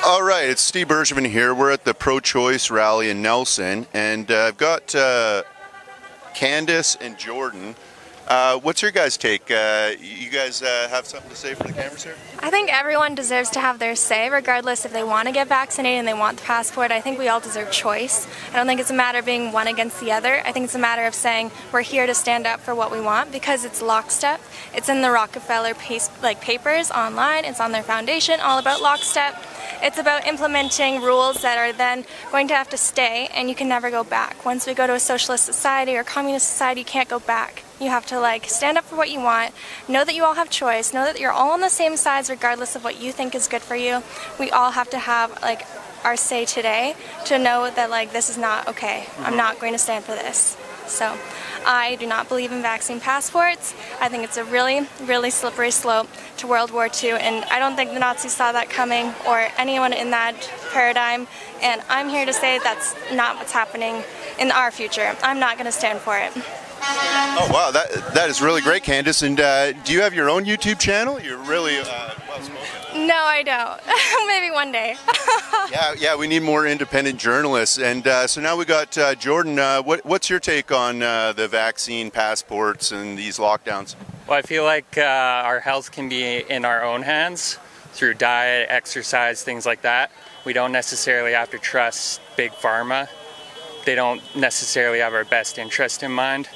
All right, it's Steve Bergevin here. We're at the pro-choice rally in Nelson, and I've got Candace and Jordan. What's your guys' take? You guys have something to say for the cameras here? I think everyone deserves to have their say, regardless if they want to get vaccinated and they want the passport. I think we all deserve choice. I don't think it's a matter of being one against the other. I think it's a matter of saying we're here to stand up for what we want because it's lockstep. It's in the Rockefeller papers online. It's on their foundation, all about lockstep. It's about implementing rules that are then going to have to stay, and you can never go back. Once we go to a socialist society or communist society, you can't go back. You have to stand up for what you want, know that you all have choice, know that you're all on the same sides regardless of what you think is good for you. We all have to have our say today to know that this is not okay. I'm not going to stand for this. So I do not believe in vaccine passports. I think it's a really, really slippery slope to World War II, and I don't think the Nazis saw that coming or anyone in that paradigm, and I'm here to say that's not what's happening in our future. I'm not going to stand for it. Oh wow, that is really great, Candace. And do you have your own YouTube channel? You're really well-spoken. No, I don't. Maybe one day. Yeah, we need more independent journalists. And so now we got Jordan. What's your take on the vaccine passports and these lockdowns? Well, I feel like our health can be in our own hands through diet, exercise, things like that. We don't necessarily have to trust Big Pharma. They don't necessarily have our best interest in mind.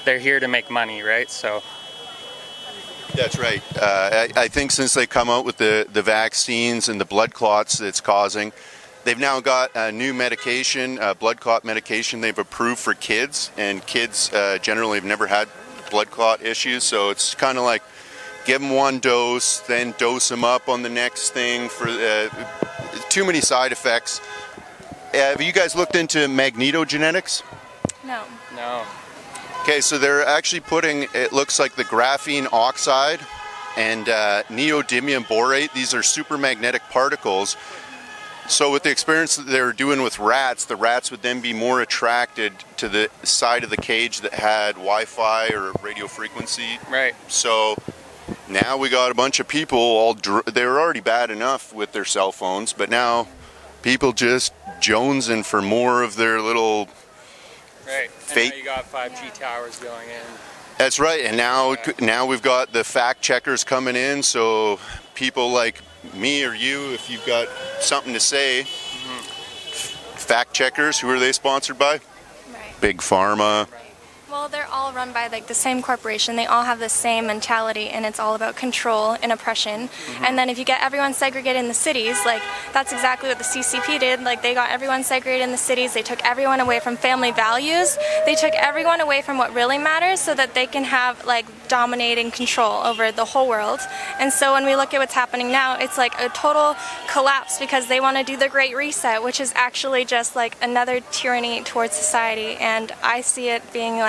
They're here to make money, right? So. That's right. I think since they come out with the vaccines and the blood clots that it's causing, they've now got a new medication, blood clot medication they've approved for kids, and kids generally have never had blood clot issues, so it's kind of like give them one dose, then dose them up on the next thing for too many side effects. Have you guys looked into magnetogenetics? No. No. Okay, so they're actually putting, it looks like the graphene oxide and neodymium borate. These are supermagnetic particles. So with the experience that they were doing with rats, the rats would then be more attracted to the side of the cage that had Wi-Fi or radio frequency. Right. So now we got a bunch of people, they were already bad enough with their cell phones, but now people just jonesing for more of their little right. fake. And now you got 5G towers going in. That's right, and now we've got the fact checkers coming in, so people like me or you, if you've got something to say, fact checkers, who are they sponsored by? Right. Big Pharma. Right. Well, they're all run by the same corporation. They all have the same mentality, and it's all about control and oppression. And then if you get everyone segregated in the cities, that's exactly what the CCP did. They got everyone segregated in the cities. They took everyone away from family values. They took everyone away from what really matters so that they can have dominating control over the whole world. And so when we look at what's happening now, it's a total collapse because they want to do the Great Reset, which is actually just another tyranny towards society. And I see it being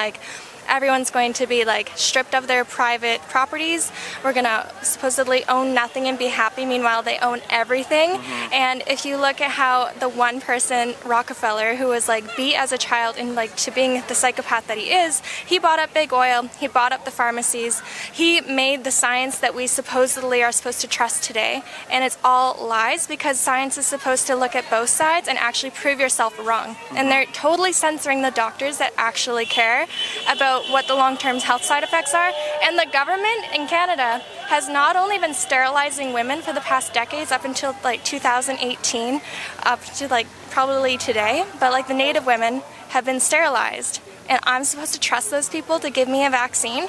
everyone's going to be stripped of their private properties. We're going to supposedly own nothing and be happy. Meanwhile, they own everything. And if you look at how the one person, Rockefeller, who was beat as a child and to being the psychopath that he is, he bought up big oil, he bought up the pharmacies, he made the science that we supposedly are supposed to trust today. And it's all lies because science is supposed to look at both sides and actually prove yourself wrong. And they're totally censoring the doctors that actually care about what the long-term health side effects are. And the government in Canada has not only been sterilizing women for the past decades up until 2018, up to probably today, but the Native women have been sterilized. And I'm supposed to trust those people to give me a vaccine?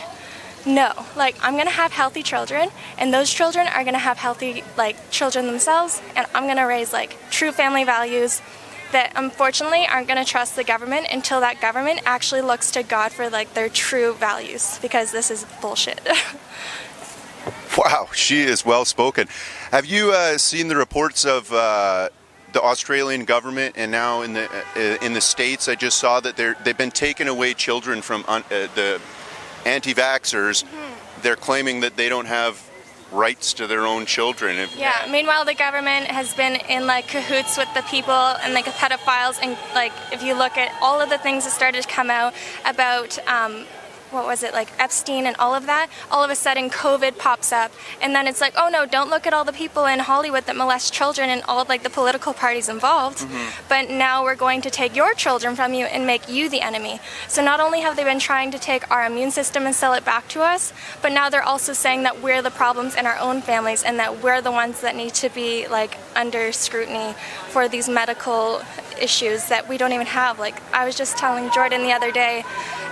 No. I'm going to have healthy children, and those children are going to have healthy children themselves, and I'm going to raise true family values that unfortunately aren't going to trust the government until that government actually looks to God for their true values, because this is bullshit. Wow, she is well spoken. Have you seen the reports of the Australian government, and now in the States? I just saw that they've been taking away children from the anti-vaxxers. They're claiming that they don't have rights to their own children. Yeah, meanwhile the government has been in cahoots with the people and the pedophiles, and if you look at all of the things that started to come out about what was it, like Epstein and all of that, all of a sudden COVID pops up, and then it's like, oh no, don't look at all the people in Hollywood that molest children and all of like the political parties involved, but now we're going to take your children from you and make you the enemy. So not only have they been trying to take our immune system and sell it back to us, but now they're also saying that we're the problems in our own families and that we're the ones that need to be like under scrutiny for these medical issues that we don't even have. Like I was just telling Jordan the other day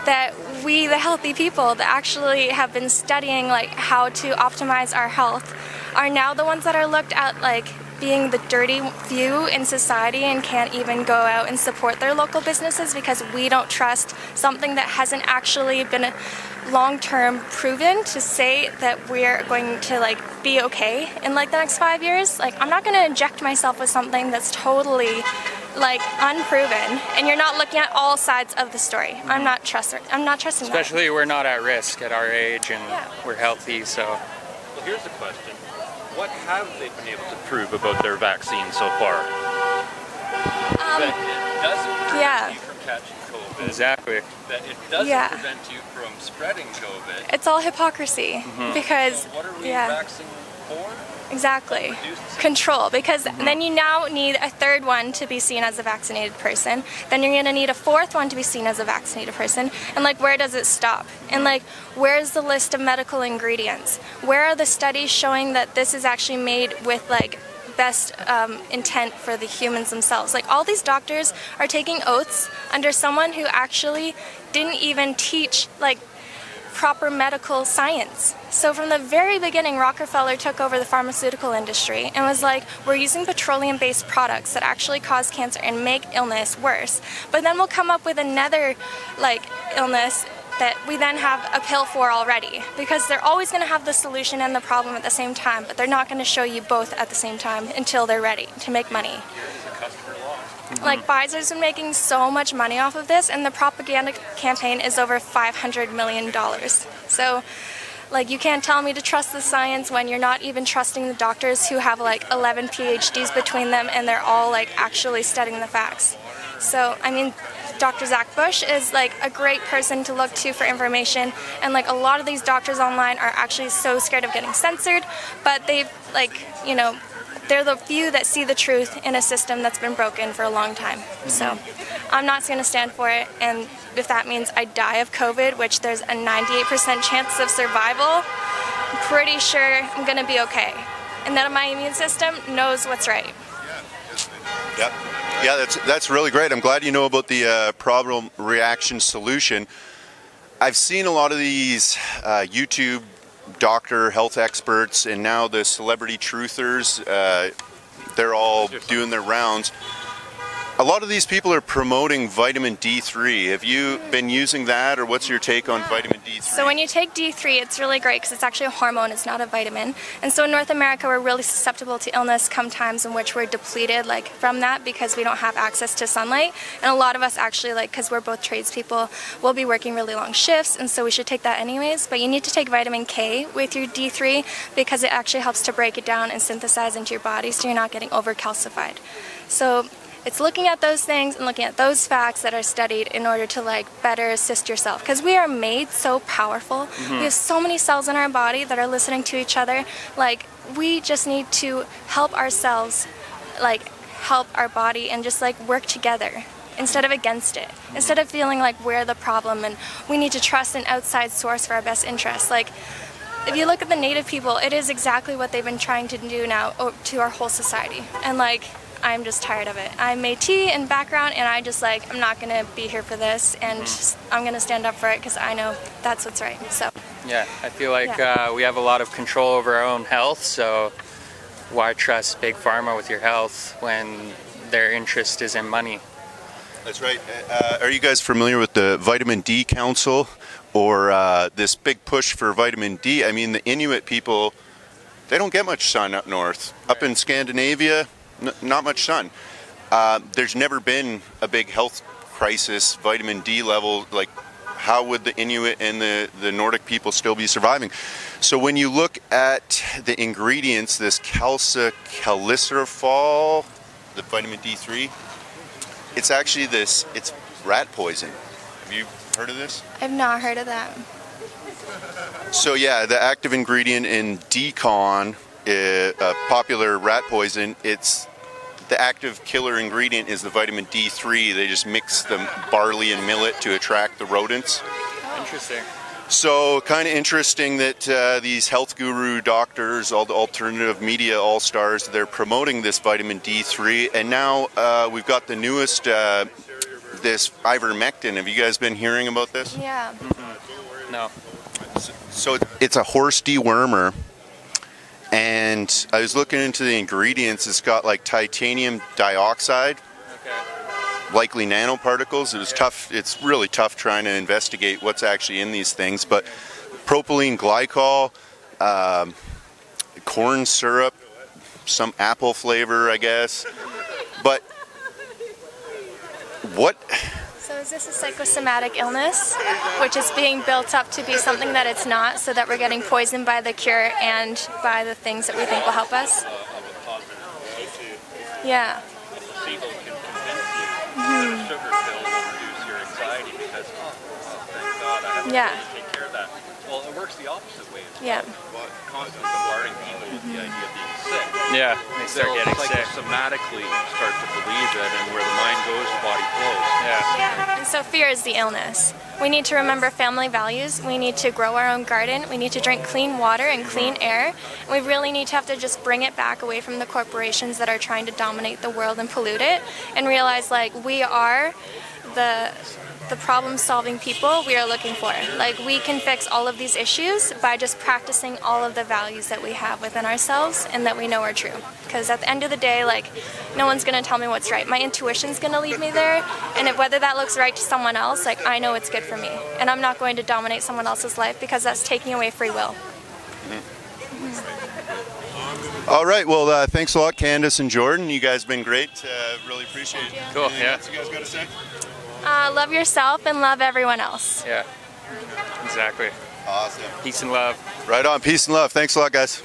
that we, the healthy people that actually have been studying like how to optimize our health, are now the ones that are looked at like being the dirty few in society and can't even go out and support their local businesses because we don't trust something that hasn't actually been long-term proven to say that we're going to like be okay in like the next 5 years. Like I'm not going to inject myself with something that's totally like unproven, and you're not looking at all sides of the story. I'm not trusting Especially we're not at risk at our age and we're healthy, so. Well, here's the question. What have they been able to prove about their vaccine so far? That it doesn't prevent you from catching COVID. Exactly. That it doesn't prevent you from spreading COVID. It's all hypocrisy because So what are we vaccinating for? Exactly. Control, because then you now need a third one to be seen as a vaccinated person. Then you're going to need a fourth one to be seen as a vaccinated person. And like, where does it stop? And like, where's the list of medical ingredients? Where are the studies showing that this is actually made with like best intent for the humans themselves? Like all these doctors are taking oaths under someone who actually didn't even teach like proper medical science. So from the very beginning, Rockefeller took over the pharmaceutical industry and was like, we're using petroleum-based products that actually cause cancer and make illness worse. But then we'll come up with another like illness that we then have a pill for already, because they're always going to have the solution and the problem at the same time, but they're not going to show you both at the same time until they're ready to make money. Like Pfizer's been making so much money off of this, and the propaganda campaign is over $500 million. So like you can't tell me to trust the science when you're not even trusting the doctors who have like 11 PhDs between them and they're all like actually studying the facts. So I mean, Dr. Zach Bush is like a great person to look to for information, and like a lot of these doctors online are actually so scared of getting censored, but they've like, you know, they're the few that see the truth in a system that's been broken for a long time. So I'm not going to stand for it, and if that means I die of COVID, which there's a 98% chance of survival, I'm pretty sure I'm going to be okay. And that my immune system knows what's right. Yep. Yeah, that's really great. I'm glad you know about the problem reaction solution. I've seen a lot of these YouTube doctor health experts and now the celebrity truthers, they're all doing their rounds. A lot of these people are promoting vitamin D3. Have you been using that, or what's your take on vitamin D3? So when you take D3, it's really great because it's actually a hormone, it's not a vitamin. And so in North America, we're really susceptible to illness come times in which we're depleted like from that because we don't have access to sunlight. And a lot of us actually, like, because we're both tradespeople, will be working really long shifts, and so we should take that anyways. But you need to take vitamin K with your D3 because it actually helps to break it down and synthesize into your body so you're not getting overcalcified. So it's looking at those things and looking at those facts that are studied in order to like better assist yourself, because we are made so powerful. We have so many cells in our body that are listening to each other. Like we just need to help ourselves, like help our body and just like work together instead of against it. Instead of feeling like we're the problem and we need to trust an outside source for our best interests. Like if you look at the Native people, it is exactly what they've been trying to do now to our whole society. And like I'm just tired of it. I'm Métis in background, and I just like, I'm not gonna be here for this, and I'm gonna stand up for it because I know that's what's right. So yeah, I feel like we have a lot of control over our own health, so why trust Big Pharma with your health when their interest is in money? That's right. Are you guys familiar with the Vitamin D Council, or this big push for vitamin D? I mean, the Inuit people, they don't get much sun up north. Up in Scandinavia, not much sun. There's never been a big health crisis, vitamin D level. Like, how would the Inuit and the Nordic people still be surviving? So when you look at the ingredients, this calciferol, the vitamin D3, it's actually it's rat poison. Have you heard of this? I've not heard of that. So yeah, the active ingredient in decon, a popular rat poison, it's the active killer ingredient is the vitamin D3. They just mix the barley and millet to attract the rodents. Interesting. So kind of interesting that these health guru doctors, all the alternative media all-stars, they're promoting this vitamin D3. And now we've got the newest, this ivermectin. Have you guys been hearing about this? Yeah. No. So it's a horse dewormer. And I was looking into the ingredients. It's got like titanium dioxide, likely nanoparticles. It was tough. It's really tough trying to investigate what's actually in these things. But propylene glycol, corn syrup, some apple flavor, I guess. But what? So is this a psychosomatic illness, which is being built up to be something that it's not, so that we're getting poisoned by the cure and by the things that we think will help us? Yeah. Placebo can convince you that a sugar pill will reduce your anxiety because, thank God I have to take care of that. Well, it works the opposite way. Yeah. Constantly bombarding people with the idea of being sick. Yeah, they start getting sick. Psychosomatically start to believe it, and where the mind goes, the body flows. Yeah. And so fear is the illness. We need to remember family values. We need to grow our own garden. We need to drink clean water and clean air. And we really need to have to just bring it back away from the corporations that are trying to dominate the world and pollute it, and realize like we are the problem-solving people we are looking for. Like we can fix all of these issues by just practicing all of the values that we have within ourselves and that we know are true. Because at the end of the day, like no one's gonna tell me what's right. My intuition's gonna lead me there, and whether that looks right to someone else, like I know it's good for me. And I'm not going to dominate someone else's life because that's taking away free will. All right. Well, thanks a lot, Candace and Jordan. You guys have been great. Really appreciate it. Cool. Anything Yeah. else you guys got to say? Love yourself and love everyone else. Yeah. Exactly. Awesome. Peace and love. Right on. Peace and love. Thanks a lot, guys.